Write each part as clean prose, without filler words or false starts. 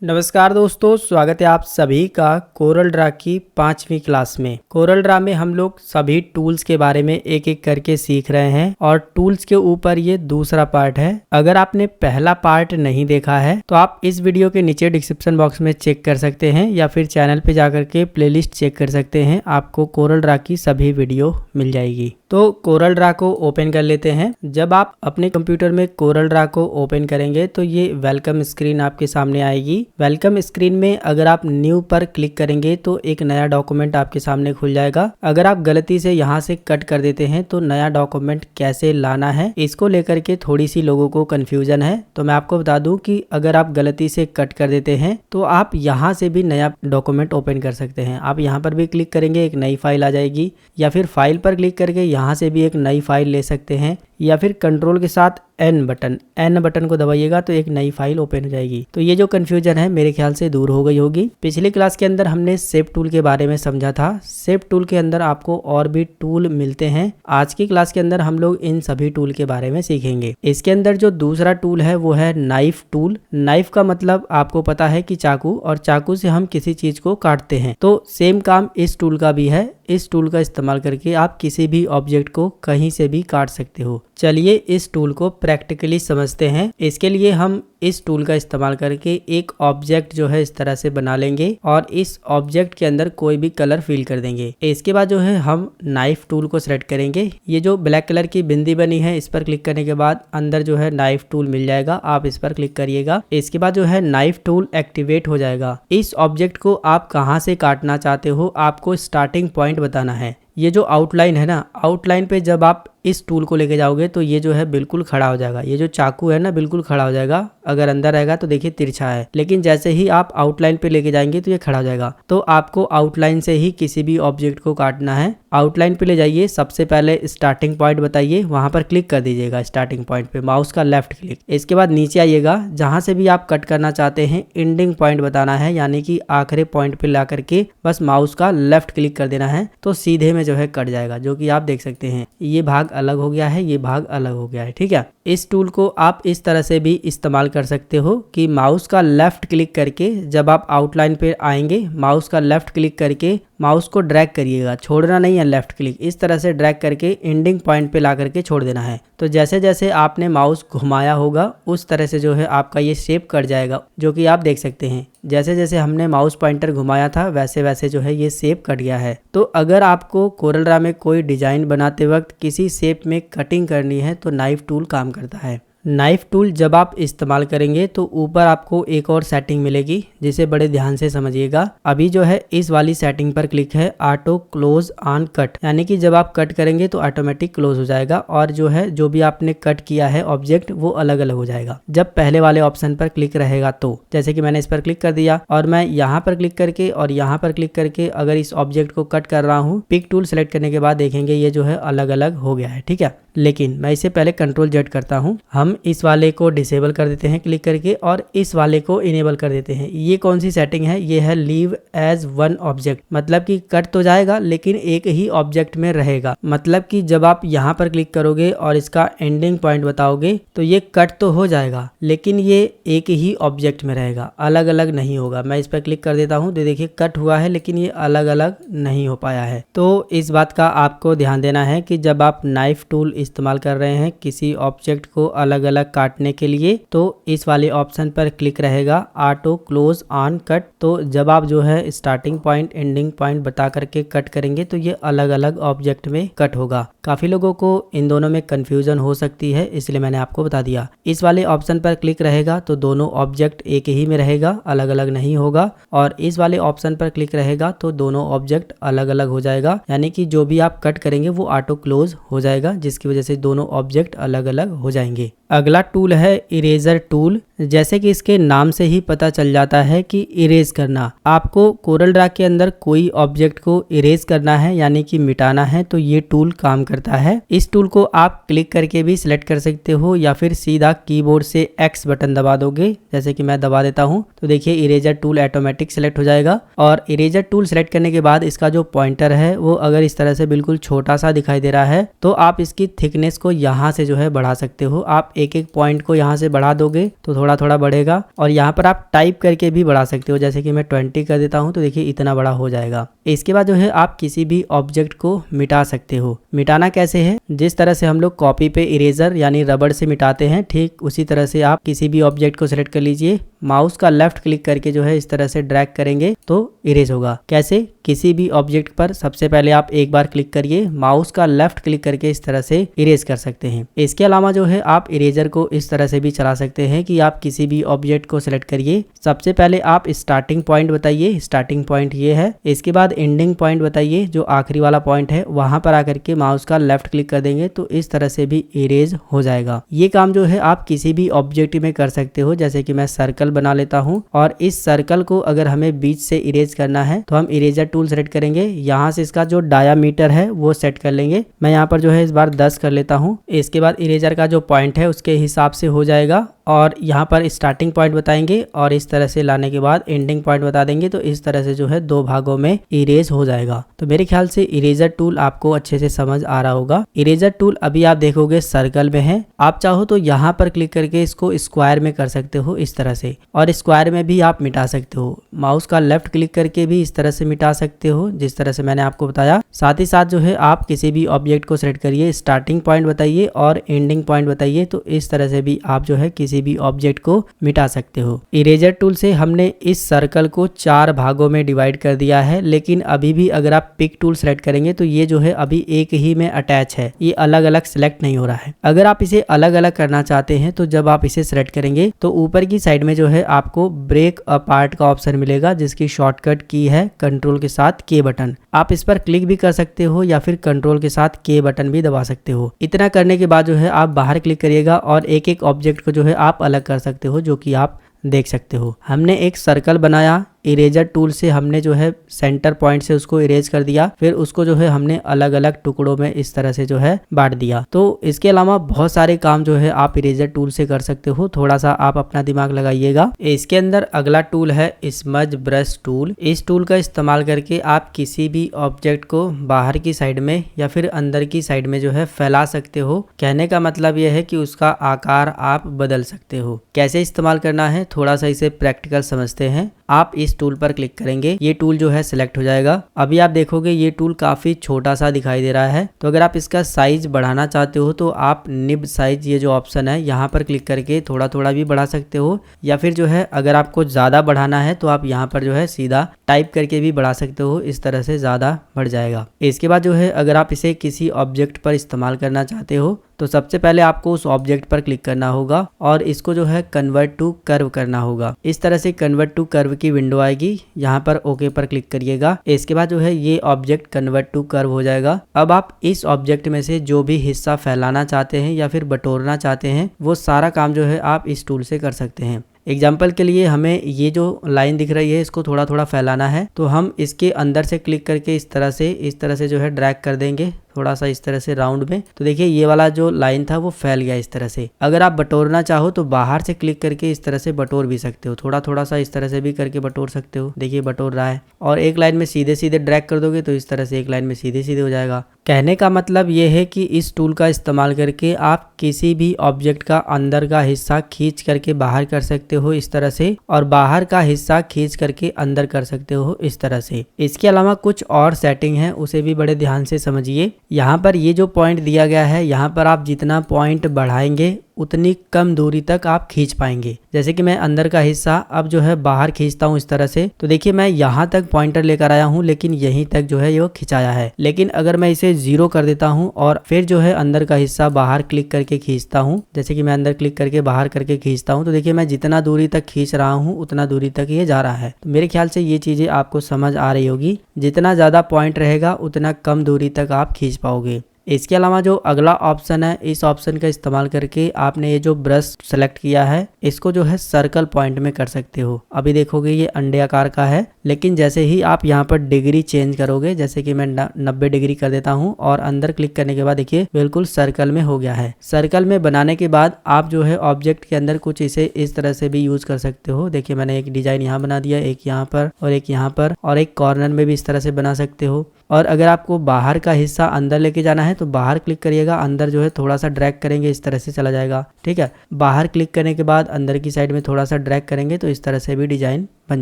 नमस्कार दोस्तों, स्वागत है आप सभी का कोरल ड्रा की 5वीं क्लास में। कोरल ड्रा में हम लोग सभी टूल्स के बारे में एक एक करके सीख रहे हैं और टूल्स के ऊपर ये दूसरा पार्ट है। अगर आपने पहला पार्ट नहीं देखा है तो आप इस वीडियो के नीचे डिस्क्रिप्शन बॉक्स में चेक कर सकते हैं या फिर चैनल पे जाकर के प्लेलिस्ट चेक कर सकते हैं। आपको कोरल ड्रा की सभी वीडियो मिल जाएगी। तो कोरल ड्रा को ओपन कर लेते हैं। जब आप अपने कंप्यूटर में कोरल ड्रा को ओपन करेंगे तो ये वेलकम स्क्रीन आपके सामने आएगी। वेलकम स्क्रीन में अगर आप न्यू पर क्लिक करेंगे तो एक नया डॉक्यूमेंट आपके सामने खुल जाएगा। अगर आप गलती से यहाँ से कट कर देते हैं तो नया डॉक्यूमेंट कैसे लाना है इसको लेकर के थोड़ी सी लोगों को कंफ्यूजन है। तो मैं आपको बता दूं कि अगर आप गलती से कट कर देते हैं तो आप यहाँ से भी नया डॉक्यूमेंट ओपन कर सकते हैं। आप यहाँ पर भी क्लिक करेंगे, एक नई फाइल आ जाएगी, या फिर फाइल पर क्लिक करके यहाँ से भी एक नई फाइल ले सकते हैं, या फिर कंट्रोल के साथ एन बटन को दबाइएगा तो एक नई फाइल ओपन हो जाएगी। तो ये जो कंफ्यूजन है मेरे ख्याल से दूर हो गई होगी। पिछली क्लास के अंदर हमने शेप टूल के बारे में समझा था। शेप टूल के अंदर आपको और भी टूल मिलते हैं। आज की क्लास के अंदर हम लोग इन सभी टूल के बारे में सीखेंगे। इसके अंदर जो दूसरा टूल है वो है नाइफ टूल। नाइफ का मतलब आपको पता है कि चाकू, और चाकू से हम किसी चीज को काटते हैं। तो सेम काम इस टूल का भी है। इस टूल का इस्तेमाल करके आप किसी भी ऑब्जेक्ट को कहीं से भी काट सकते हो। चलिए इस टूल को प्रैक्टिकली समझते हैं। इसके लिए हम इस टूल का इस्तेमाल करके एक ऑब्जेक्ट जो है इस तरह से बना लेंगे और इस ऑब्जेक्ट के अंदर कोई भी कलर फिल कर देंगे। इसके बाद जो है हम नाइफ टूल को सिलेक्ट करेंगे। ये जो ब्लैक कलर की बिंदी बनी है इस पर क्लिक करने के बाद अंदर जो है नाइफ टूल मिल जाएगा। आप इस पर क्लिक करिएगा। इसके बाद जो है नाइफ टूल एक्टिवेट हो जाएगा। इस ऑब्जेक्ट को आप कहाँ से काटना चाहते हो आपको स्टार्टिंग पॉइंट बताना है। ये जो आउटलाइन है ना, आउटलाइन पे जब आप इस टूल को लेके जाओगे तो ये जो है बिल्कुल खड़ा हो जाएगा। ये जो चाकू है ना बिल्कुल खड़ा हो जाएगा। अगर अंदर रहेगा तो देखिए तिरछा है, लेकिन जैसे ही आप आउटलाइन पे लेके जाएंगे तो ये खड़ा हो जाएगा। तो आपको आउटलाइन से ही किसी भी ऑब्जेक्ट को काटना है। आउटलाइन पे ले जाइए, सबसे पहले स्टार्टिंग पॉइंट बताइए, वहां पर क्लिक कर दीजिएगा स्टार्टिंग पॉइंट पे, माउस का लेफ्ट क्लिक। इसके बाद नीचे आइएगा, जहां से भी आप कट करना चाहते हैं एंडिंग पॉइंट बताना है, यानी कि आखिरी पॉइंट पे ला करके बस माउस का लेफ्ट क्लिक कर देना है तो सीधे में जो है कट जाएगा। जो कि आप देख सकते हैं ये भाग अलग हो गया है, ये भाग अलग हो गया है। ठीक है, इस टूल को आप इस तरह से भी इस्तेमाल कर सकते हो कि माउस का लेफ्ट क्लिक करके जब आप आउटलाइन पे आएंगे, माउस का लेफ्ट क्लिक करके माउस को ड्रैग करिएगा, छोड़ना नहीं है लेफ्ट क्लिक, इस तरह से ड्रैग करके एंडिंग पॉइंट पे ला करके छोड़ देना है। तो जैसे जैसे आपने माउस घुमाया होगा उस तरह से जो है आपका ये शेप कट जाएगा, जो कि आप देख सकते हैं। जैसे जैसे हमने माउस पॉइंटर घुमाया था वैसे वैसे जो है ये शेप कट गया है। तो अगर आपको कोरल ड्रा में कोई डिजाइन बनाते वक्त किसी शेप में कटिंग करनी है तो नाइफ टूल काम करता है। नाइफ टूल जब आप इस्तेमाल करेंगे तो ऊपर आपको एक और सेटिंग मिलेगी, जिसे बड़े ध्यान से समझिएगा। अभी जो है इस वाली सेटिंग पर क्लिक है, ऑटो क्लोज ऑन कट, यानी कि जब आप कट करेंगे तो ऑटोमेटिक क्लोज हो जाएगा और जो है जो भी आपने कट किया है ऑब्जेक्ट वो अलग अलग हो जाएगा जब पहले वाले ऑप्शन पर क्लिक रहेगा। तो जैसे कि मैंने इस पर क्लिक कर दिया और मैं यहाँ पर क्लिक करके और यहाँ पर क्लिक करके अगर इस ऑब्जेक्ट को कट कर रहा हूँ, पिक टूल सेलेक्ट करने के बाद देखेंगे ये जो है अलग अलग हो गया है। ठीक है, लेकिन मैं इसे पहले कंट्रोल जेड करता हूँ। हम इस वाले को डिसेबल कर देते हैं क्लिक करके और इस वाले को इनेबल कर देते हैं। ये कौन सी सेटिंग है? ये है लीव एज वन ऑब्जेक्ट, मतलब कि कट तो जाएगा लेकिन एक ही ऑब्जेक्ट में रहेगा। मतलब कि जब आप यहाँ पर क्लिक करोगे और इसका एंडिंग पॉइंट बताओगे तो ये कट तो हो जाएगा लेकिन ये एक ही ऑब्जेक्ट में रहेगा, अलग अलग नहीं होगा। मैं इस पर क्लिक कर देता हूँ तो देखिए कट हुआ है लेकिन ये अलग अलग नहीं हो पाया है। तो इस बात का आपको ध्यान देना है कि जब आप नाइफ टूल इस्तेमाल कर रहे हैं किसी ऑब्जेक्ट को अलग अलग काटने के लिए तो इस वाले ऑप्शन पर क्लिक रहेगा ऑटो क्लोज ऑन कट। तो जब आप जो है स्टार्टिंग पॉइंट एंडिंग पॉइंट बता करके कट करेंगे तो ये अलग अलग ऑब्जेक्ट में कट होगा। काफी लोगों को इन दोनों में कंफ्यूजन हो सकती है, इसलिए मैंने आपको बता दिया। इस वाले ऑप्शन पर क्लिक रहेगा तो दोनों ऑब्जेक्ट एक ही में रहेगा, अलग अलग नहीं होगा, और इस वाले ऑप्शन पर क्लिक रहेगा तो दोनों ऑब्जेक्ट अलग अलग हो जाएगा, यानी कि जो भी आप कट करेंगे वो ऑटो क्लोज हो जाएगा, जिसकी वजह से दोनों ऑब्जेक्ट अलग अलग हो जाएंगे। अगला टूल है इरेजर टूल। जैसे कि इसके नाम से ही पता चल जाता है कि इरेज करना। आपको कोरल ड्रा के अंदर कोई ऑब्जेक्ट को इरेज करना है यानी कि मिटाना है तो ये टूल काम करता है। इस टूल को आप क्लिक करके भी सिलेक्ट कर सकते हो या फिर सीधा कीबोर्ड से एक्स बटन दबा दोगे, जैसे कि मैं दबा देता हूँ तो देखिए इरेजर टूल ऑटोमेटिक सिलेक्ट हो जाएगा। और इरेजर टूल सिलेक्ट करने के बाद इसका जो पॉइंटर है वो अगर इस तरह से बिल्कुल छोटा सा दिखाई दे रहा है तो आप इसकी थिकनेस को यहाँ से जो है बढ़ा सकते हो। आप एक एक पॉइंट को यहाँ से बढ़ा दोगे तो थोड़ा थोड़ा बढ़ेगा। और यहाँ पर आप टाइप करके भी बढ़ा सकते हो, जैसे कि मैं 20 कर देता हूँ तो देखिए इतना बड़ा हो जाएगा। इसके बाद जो है आप किसी भी ऑब्जेक्ट को मिटा सकते हो। मिटाना कैसे है, जिस तरह से हम लोग कॉपी पे इरेजर यानी रबड़ से मिटाते हैं, ठीक उसी तरह से आप किसी भी ऑब्जेक्ट को सिलेक्ट कर लीजिए, माउस का लेफ्ट क्लिक करके जो है इस तरह से ड्रैग करेंगे तो इरेज होगा। कैसे, किसी भी ऑब्जेक्ट पर सबसे पहले आप एक बार क्लिक करिए, माउस का लेफ्ट क्लिक करके इस तरह से इरेज कर सकते हैं। इसके अलावा जो है आप इरेजर को इस तरह से भी चला सकते हैं कि आप किसी भी ऑब्जेक्ट को सिलेक्ट करिए, सबसे पहले आप स्टार्टिंग पॉइंट बताइए, स्टार्टिंग पॉइंट ये है, इसके बाद एंडिंग पॉइंट बताइए जो आखिरी वाला पॉइंट है, वहां पर आकर के माउस का लेफ्ट क्लिक कर देंगे तो इस तरह से भी इरेज हो जाएगा। ये काम जो है आप किसी भी ऑब्जेक्ट में कर सकते हो। जैसे कि मैं सर्कल बना लेता हूं और इस सर्कल को अगर हमें बीच से इरेज करना है तो हम इरेजर टूल सेलेक्ट करेंगे, यहाँ से इसका जो डायामीटर है वो सेट कर लेंगे। मैं यहाँ पर जो है इस बार 10 कर लेता हूँ। इसके बाद इरेजर का जो पॉइंट है उसके हिसाब से हो जाएगा और यहाँ पर स्टार्टिंग पॉइंट बताएंगे और इस तरह से लाने के बाद एंडिंग पॉइंट बता देंगे तो इस तरह से जो है दो भागों में इरेज हो जाएगा। तो मेरे ख्याल से इरेजर टूल आपको अच्छे से समझ आ रहा होगा। इरेजर टूल अभी आप देखोगे सर्कल में है, आप चाहो तो यहाँ पर क्लिक करके इसको स्क्वायर में कर सकते हो इस तरह से, और स्क्वायर में भी आप मिटा सकते हो। माउस का लेफ्ट क्लिक करके भी इस तरह से मिटा सकते हो जिस तरह से मैंने आपको बताया। साथ ही साथ जो है आप किसी भी ऑब्जेक्ट को सेलेक्ट करिए, स्टार्टिंग पॉइंट बताइए और एंडिंग पॉइंट बताइए तो इस तरह से भी आप जो है किसी भी ऑब्जेक्ट को मिटा सकते हो। इरेजर टूल से हमने इस सर्कल को 4 भागों में डिवाइड कर दिया है, लेकिन अभी भी अगर आप पिक टूल सेलेक्ट करेंगे तो ये जो है अभी एक ही में अटैच है, ये अलग अलग सिलेक्ट नहीं हो रहा है। अगर आप इसे अलग अलग करना चाहते हैं तो जब आप इसे सेलेक्ट करेंगे तो ऊपर की साइड में जो है आपको ब्रेक अपार्ट का ऑप्शन मिलेगा, जिसकी शॉर्टकट की है कंट्रोल के साथ के बटन। आप इस पर क्लिक भी कर सकते हो या फिर कंट्रोल के साथ के बटन भी दबा सकते हो। इतना करने के बाद जो है आप बाहर क्लिक करिएगा और एक एक ऑब्जेक्ट को जो है आप अलग कर सकते हो, जो कि आप देख सकते हो। हमने एक सर्कल बनाया, इरेजर टूल से हमने जो है सेंटर पॉइंट से उसको इरेज कर दिया, फिर उसको जो है हमने अलग अलग टुकड़ों में इस तरह से जो है बांट दिया। तो इसके अलावा बहुत सारे काम जो है आप इरेजर टूल से कर सकते हो, थोड़ा सा आप अपना दिमाग लगाइएगा। इसके अंदर अगला टूल है स्मज ब्रश टूल। इस टूल का इस्तेमाल करके आप किसी भी ऑब्जेक्ट को बाहर की साइड में या फिर अंदर की साइड में जो है फैला सकते हो। कहने का मतलब यह है कि उसका आकार आप बदल सकते हो। कैसे इस्तेमाल करना है, थोड़ा सा इसे प्रैक्टिकल समझते हैं। आप इस टूल पर क्लिक करेंगे, ये टूल जो है सिलेक्ट हो जाएगा। अभी आप देखोगे ये टूल काफी छोटा सा दिखाई दे रहा है, तो अगर आप इसका साइज बढ़ाना चाहते हो तो आप निब साइज ये जो ऑप्शन है यहाँ पर क्लिक करके थोड़ा थोड़ा भी बढ़ा सकते हो, या फिर जो है अगर आपको ज्यादा बढ़ाना है तो आप यहाँ पर जो है सीधा टाइप करके भी बढ़ा सकते हो, इस तरह से ज्यादा बढ़ जाएगा। इसके बाद जो है अगर आप इसे किसी ऑब्जेक्ट पर इस्तेमाल करना चाहते हो तो सबसे पहले आपको उस ऑब्जेक्ट पर क्लिक करना होगा और इसको जो है कन्वर्ट टू कर्व करना होगा। इस तरह से कन्वर्ट टू कर्व की विंडो आएगी, यहाँ पर ओके पर क्लिक करिएगा। इसके बाद जो है ये ऑब्जेक्ट कन्वर्ट टू कर्व हो जाएगा। अब आप इस ऑब्जेक्ट में से जो भी हिस्सा फैलाना चाहते हैं या फिर बटोरना चाहते हैं वो सारा काम जो है आप इस टूल से कर सकते हैं। एग्जाम्पल के लिए हमें ये जो लाइन दिख रही है इसको थोड़ा थोड़ा फैलाना है, तो हम इसके अंदर से क्लिक करके इस तरह से जो है ड्रैग कर देंगे थोड़ा सा इस तरह से राउंड में, तो देखिए ये वाला जो लाइन था वो फैल गया इस तरह से। अगर आप बटोरना चाहो तो बाहर से क्लिक करके इस तरह से बटोर भी सकते हो, थोड़ा थोड़ा सा इस तरह से भी करके बटोर सकते हो। देखिए बटोर रहा है, और एक लाइन में सीधे सीधे ड्रैग कर दोगे तो इस तरह से एक लाइन में सीधे सीधे हो जाएगा। कहने का मतलब ये है कि इस टूल का इस्तेमाल करके आप किसी भी ऑब्जेक्ट का अंदर का हिस्सा खींच करके बाहर कर सकते हो इस तरह से, और बाहर का हिस्सा खींच करके अंदर कर सकते हो इस तरह से। इसके अलावा कुछ और सेटिंग है, उसे भी बड़े ध्यान से समझिए। यहाँ पर ये जो पॉइंट दिया गया है, यहाँ पर आप जितना पॉइंट बढ़ाएंगे उतनी कम दूरी तक आप खींच पाएंगे। जैसे कि मैं अंदर का हिस्सा अब जो है बाहर खींचता हूँ इस तरह से, तो देखिए मैं यहाँ तक पॉइंटर लेकर आया हूँ लेकिन यहीं तक जो है ये खिंचाया है। लेकिन अगर मैं इसे 0 कर देता हूँ और फिर जो है अंदर का हिस्सा बाहर क्लिक करके खींचता हूँ, जैसे कि मैं अंदर क्लिक करके बाहर करके खींचता हूँ, तो देखिए मैं जितना दूरी तक खींच रहा हूँ उतना दूरी तक ये जा रहा है। तो मेरे ख्याल से ये चीजें आपको समझ आ रही होगी। जितना ज्यादा पॉइंट रहेगा उतना कम दूरी तक आप खींच पाओगे। इसके अलावा जो अगला ऑप्शन है, इस ऑप्शन का इस्तेमाल करके आपने ये जो ब्रश सेलेक्ट किया है इसको जो है सर्कल पॉइंट में कर सकते हो। अभी देखोगे ये अंडे आकार का है, लेकिन जैसे ही आप यहाँ पर डिग्री चेंज करोगे, जैसे कि मैं 90 डिग्री कर देता हूँ और अंदर क्लिक करने के बाद देखिए बिल्कुल सर्कल में हो गया है। सर्कल में बनाने के बाद आप जो है ऑब्जेक्ट के अंदर कुछ इसे इस तरह से भी यूज कर सकते हो। देखिए मैंने एक डिजाइन यहाँ बना दिया, एक यहाँ पर और एक यहाँ पर, और एक कॉर्नर में भी इस तरह से बना सकते हो। और अगर आपको बाहर का हिस्सा अंदर लेके जाना है तो बाहर क्लिक करिएगा, अंदर जो है थोड़ा सा ड्रैग करेंगे इस तरह से चला जाएगा। ठीक है, बाहर क्लिक करने के बाद अंदर की साइड में थोड़ा सा ड्रैग करेंगे तो इस तरह से भी डिजाइन बन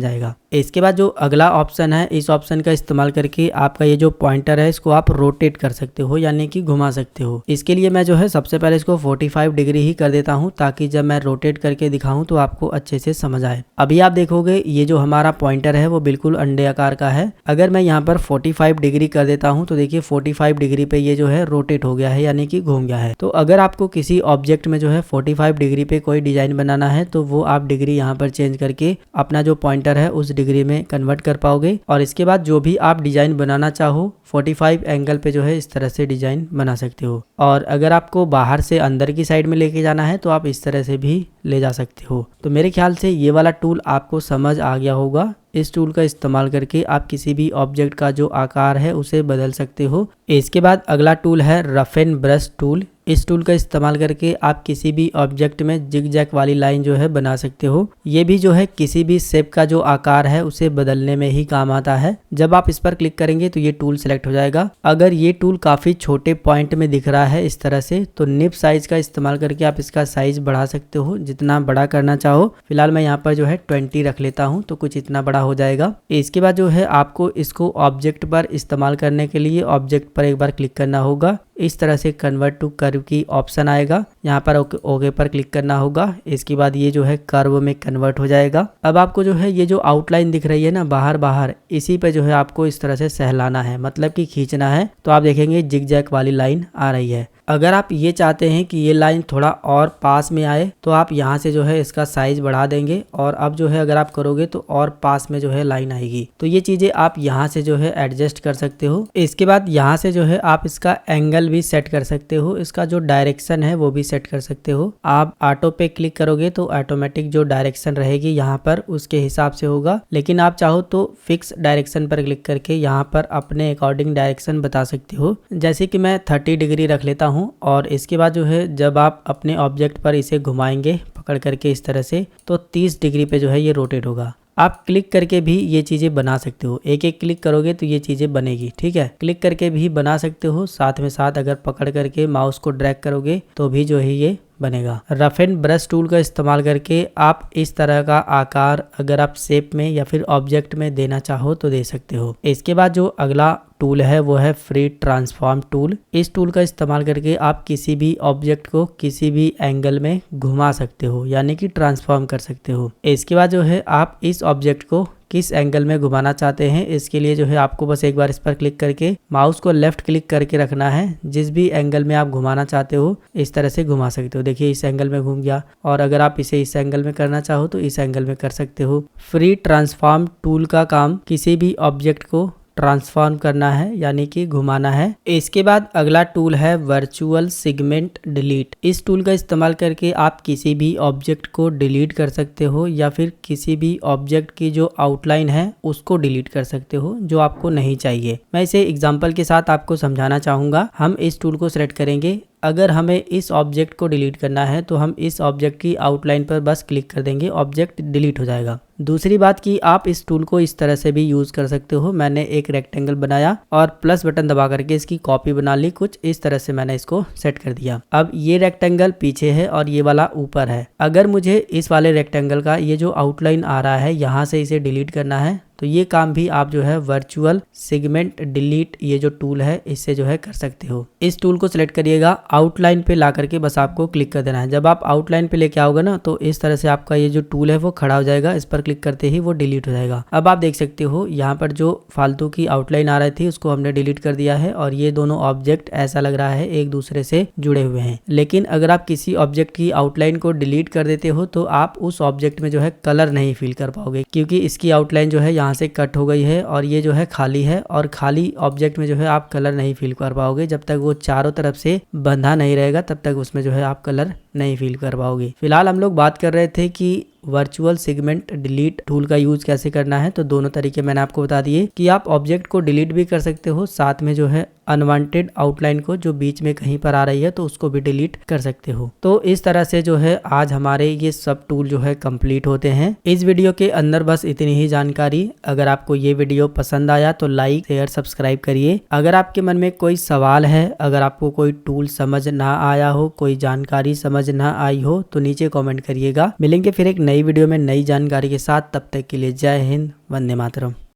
जाएगा। इसके बाद जो अगला ऑप्शन है, इस ऑप्शन का इस्तेमाल करके आपका ये जो पॉइंटर है इसको आप रोटेट कर सकते हो, यानी कि घुमा सकते हो। इसके लिए मैं जो है सबसे पहले इसको 45 डिग्री ही कर देता हूँ, ताकि जब मैं रोटेट करके दिखाऊं तो आपको अच्छे से समझ आए। अभी आप देखोगे ये जो हमारा पॉइंटर है वो बिल्कुल अंडे आकार का है। अगर मैं यहाँ पर 45 डिग्री कर देता हूँ तो देखिए 45 डिग्री पे ये जो है रोटेट हो गया है, यानी कि घूम गया है। तो अगर आपको किसी ऑब्जेक्ट में जो है 45 डिग्री पे कोई डिजाइन बनाना है तो वो आप डिग्री यहाँ पर चेंज करके अपना जो पॉइंटर है उस डिग्री में कन्वर्ट कर पाओगे। और इसके बाद जो भी आप डिजाइन बनाना चाहो 45 एंगल पे जो है इस तरह से डिजाइन बना सकते हो। और अगर आपको बाहर से अंदर की साइड में लेके जाना है तो आप इस तरह से भी ले जा सकते हो। तो मेरे ख्याल से ये वाला टूल आपको समझ आ गया होगा। इस टूल का इस्तेमाल करके आप किसी भी ऑब्जेक्ट का जो आकार है उसे बदल सकते हो। इसके बाद अगला टूल है रफ एंड ब्रश टूल। इस टूल का इस्तेमाल करके आप किसी भी ऑब्जेक्ट में जिग जैग वाली लाइन जो है बना सकते हो। ये भी जो है किसी भी शेप का जो आकार है उसे बदलने में ही काम आता है। जब आप इस पर क्लिक करेंगे तो ये टूल सेलेक्ट हो जाएगा। अगर ये टूल काफी छोटे पॉइंट में दिख रहा है इस तरह से, तो निब साइज का इस्तेमाल करके आप इसका साइज बढ़ा सकते हो जितना बड़ा करना चाहो। फिलहाल मैं यहाँ पर जो है 20 रख लेता हूँ तो कुछ इतना बड़ा हो जाएगा। इसके बाद जो है आपको इसको ऑब्जेक्ट पर इस्तेमाल करने के लिए ऑब्जेक्ट पर एक बार क्लिक करना होगा। इस तरह से कन्वर्ट टू कर्व की ऑप्शन आएगा, यहाँ पर ओके पर क्लिक करना होगा। इसके बाद ये जो है कर्व में कन्वर्ट हो जाएगा। अब आपको जो है ये जो आउटलाइन दिख रही है ना बाहर, इसी पे जो है आपको इस तरह से सहलाना है, मतलब कि खींचना है। तो आप देखेंगे जिग जैग वाली लाइन आ रही है। अगर आप ये चाहते हैं कि ये लाइन थोड़ा और पास में आए तो आप यहाँ से जो है इसका साइज बढ़ा देंगे, और अब जो है अगर आप करोगे तो और पास में जो है लाइन आएगी। तो ये चीजें आप यहाँ से जो है एडजस्ट कर सकते हो। इसके बाद यहाँ से जो है आप इसका एंगल भी सेट कर सकते हो, इसका जो डायरेक्शन है वो भी सेट कर सकते हो। आप ऑटो पे क्लिक करोगे तो ऑटोमेटिक जो डायरेक्शन रहेगी यहाँ पर उसके हिसाब से होगा, लेकिन आप चाहो तो फिक्स डायरेक्शन पर क्लिक करके यहाँ पर अपने अकॉर्डिंग डायरेक्शन बता सकते हो। जैसे कि मैं 30 डिग्री रख लेता हूँ। और इसके बाद जो है जब आप अपने ऑब्जेक्ट पर इसे घुमाएंगे पकड़ करके इस तरह से, तो 30 डिग्री पे जो है ये रोटेट होगा। आप क्लिक करके भी ये चीजें बना सकते हो, एक एक क्लिक करोगे तो ये चीजें बनेगी। ठीक है, क्लिक करके भी बना सकते हो, साथ में साथ अगर पकड़ करके माउस को ड्रैग करोगे तो भी जो है ये बनेगा। रफ एंड ब्रश टूल का इस्तेमाल करके आप इस तरह का आकार अगर आप शेप में या फिर ऑब्जेक्ट में देना चाहो तो दे सकते हो। इसके बाद जो अगला टूल है वो है फ्री ट्रांसफॉर्म टूल। इस टूल का इस्तेमाल करके आप किसी भी ऑब्जेक्ट को किसी भी एंगल में घुमा सकते हो, यानी कि ट्रांसफॉर्म कर सकते हो। इसके बाद जो है आप इस ऑब्जेक्ट को किस एंगल में घुमाना चाहते हैं, इसके लिए जो है आपको बस एक बार इस पर क्लिक करके माउस को लेफ्ट क्लिक करके रखना है। जिस भी एंगल में आप घुमाना चाहते हो इस तरह से घुमा सकते हो। देखिए इस एंगल में घूम गया, और अगर आप इसे इस एंगल में करना चाहो तो इस एंगल में कर सकते हो। फ्री ट्रांसफॉर्म टूल का काम किसी भी ऑब्जेक्ट को ट्रांसफॉर्म करना है, यानी कि घुमाना है। इसके बाद अगला टूल है वर्चुअल सेगमेंट डिलीट। इस टूल का इस्तेमाल करके आप किसी भी ऑब्जेक्ट को डिलीट कर सकते हो, या फिर किसी भी ऑब्जेक्ट की जो आउटलाइन है उसको डिलीट कर सकते हो जो आपको नहीं चाहिए। मैं इसे एग्जांपल के साथ आपको समझाना चाहूंगा। हम इस टूल को सिलेक्ट करेंगे। अगर हमें इस ऑब्जेक्ट को डिलीट करना है तो हम इस ऑब्जेक्ट की आउटलाइन पर बस क्लिक कर देंगे, ऑब्जेक्ट डिलीट हो जाएगा। दूसरी बात कि आप इस टूल को इस तरह से भी यूज कर सकते हो। मैंने एक रेक्टेंगल बनाया और प्लस बटन दबा करके इसकी कॉपी बना ली, कुछ इस तरह से मैंने इसको सेट कर दिया। अब ये रेक्टेंगल पीछे है और ये वाला ऊपर है। अगर मुझे इस वाले रेक्टेंगल का ये जो आउटलाइन आ रहा है यहाँ से इसे डिलीट करना है तो ये काम भी आप जो है वर्चुअल सेगमेंट डिलीट ये जो टूल है इससे जो है कर सकते हो। इस टूल को सिलेक्ट करिएगा, आउटलाइन पे ला करके बस आपको क्लिक कर देना है। जब आप आउटलाइन पे लेके आओगे ना तो इस तरह से आपका ये जो टूल है वो खड़ा हो जाएगा। इस पर क्लिक करते ही वो डिलीट हो जाएगा। अब आप देख सकते हो यहाँ पर जो फालतू की आउटलाइन आ रही थी उसको हमने डिलीट कर दिया है, और ये दोनों ऑब्जेक्ट ऐसा लग रहा है एक दूसरे से जुड़े हुए हैं। लेकिन अगर आप किसी ऑब्जेक्ट की आउटलाइन को डिलीट कर देते हो तो आप उस ऑब्जेक्ट में जो है कलर नहीं फील कर पाओगे, क्योंकि इसकी आउटलाइन जो है यहाँ से कट हो गई है और ये जो है खाली है, और खाली ऑब्जेक्ट में जो है आप कलर नहीं फील कर पाओगे। जब तक वो चारों तरफ से बंधा नहीं रहेगा तब तक उसमें जो है आप कलर नहीं फील कर पाओगे। फिलहाल हम लोग बात कर रहे थे कि वर्चुअल सेगमेंट डिलीट टूल का यूज कैसे करना है। तो दोनों तरीके मैंने आपको बता दिए कि आप ऑब्जेक्ट को डिलीट भी कर सकते हो, साथ में जो है अनवांटेड आउटलाइन को जो बीच में कहीं पर आ रही है तो उसको भी डिलीट कर सकते हो। तो इस तरह से जो है आज हमारे ये सब टूल जो है कंप्लीट होते हैं। इस वीडियो के अंदर बस इतनी ही जानकारी। अगर आपको ये वीडियो पसंद आया तो लाइक शेयर सब्सक्राइब करिए। अगर आपके मन में कोई सवाल है, अगर आपको कोई टूल समझ ना आया हो, कोई जानकारी समझ ना आई हो तो नीचे कॉमेंट करिएगा। मिलेंगे फिर एक नई वीडियो में नई जानकारी के साथ। तब तक के लिए जय हिंद, वंदे मातरम।